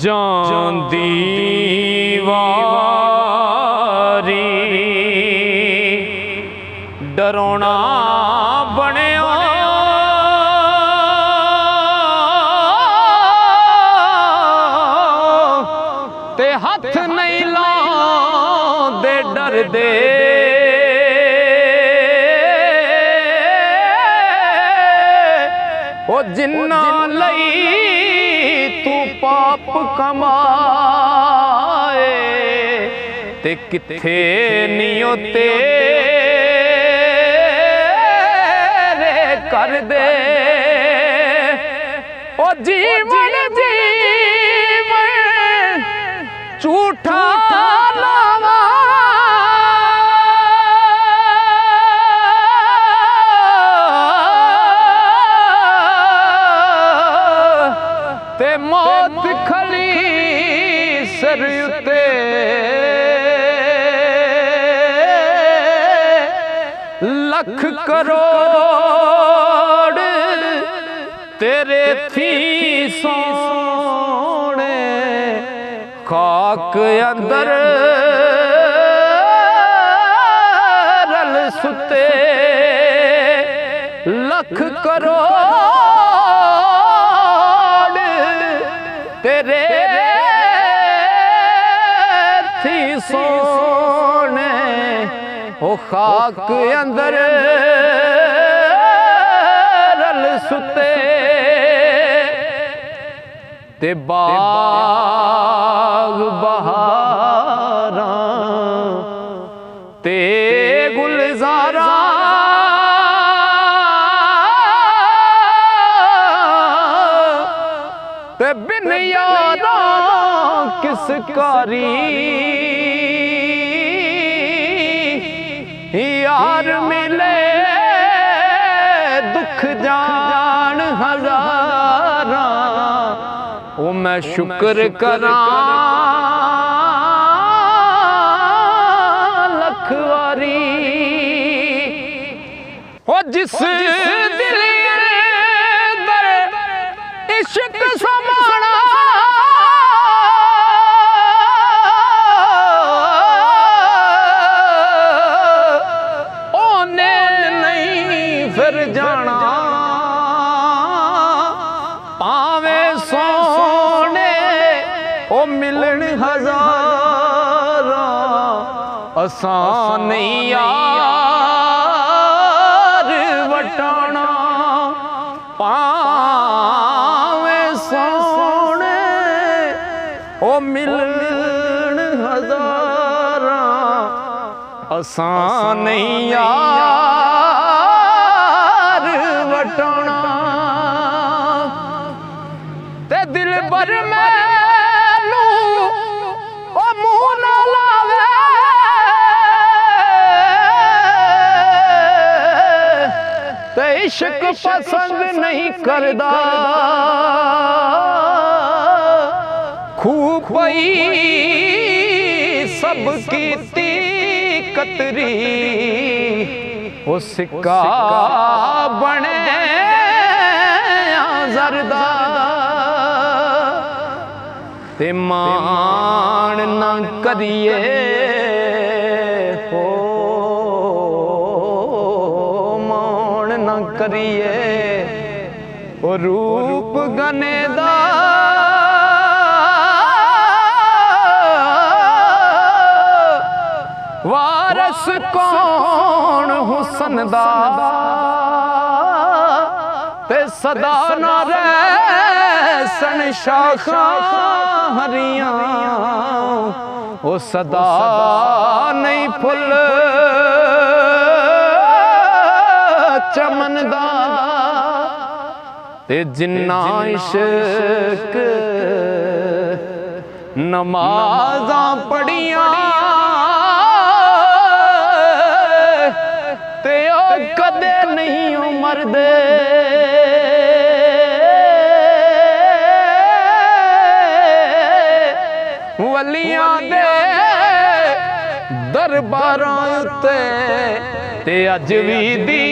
ਜਾਂਦੀ ਵਾਰੀ ਡਰਾਉਣਾ ਬਣਿਆ ਤੇ ਹੱਥ ਨਹੀਂ ਲਾਉਂਦੇ ਡਰਦੇ ਉਹ ਜਿੰਨਾ ਲਈ ਤੂੰ ਪਾਪ ਕਮਾਏ ਤੇ ਕਿੱਥੇ ਨਿਉ ਤੇਰੇ ਕਰਦੇ ਉਹ ਜੀਵਨ ਝੂਠਾ ਲਾਵਾ ਤੇ ਮੌਤ ਖਲੀ ਸਿਰ ਉੱਤੇ ਲੱਖ ਕਰੋੜ ਤੇਰੇ ਥੀ ਸੋਹਣੇ ਖਾਕ ਅੰਦਰ ਰਲ ਸੁੱਤੇ ਲੱਖ ਕਰੋੜ तेरे थी सोने ओ खाक अंदर रल सुते ते बाग बहारा ते गुलजारा ते बिन यारा किस कारी यार मिले दुख जान हजारा ओ मैं शुक्र करा लख वारी ओ जिस दिल दर इश्क समाना ओने नहीं फिर जाना पावे सोने ओ मिलन हजारा आसान नहीं यार वटाना ओ मिलन हजारा आसान नहीं यार वटाना ते दिल भर मैनू ओ मुंह ना लावे ते इश्क पसंद नहीं करदा खूब पई सब कीती कतरी ओ सिक्का बने जरदा ते मान ना करिए हो मान ना करिए ओ रूप गने दा वारस कौन हुसन दा ते सदा ना रहसन शाखां हरियां ओ सदा नहीं फुल चमन दा ते जिन्ना इश्क नमाज़ां पढ़ियां ते ओ कदे नहीं मरदे वलियां दे दरबारां ते अज भी दी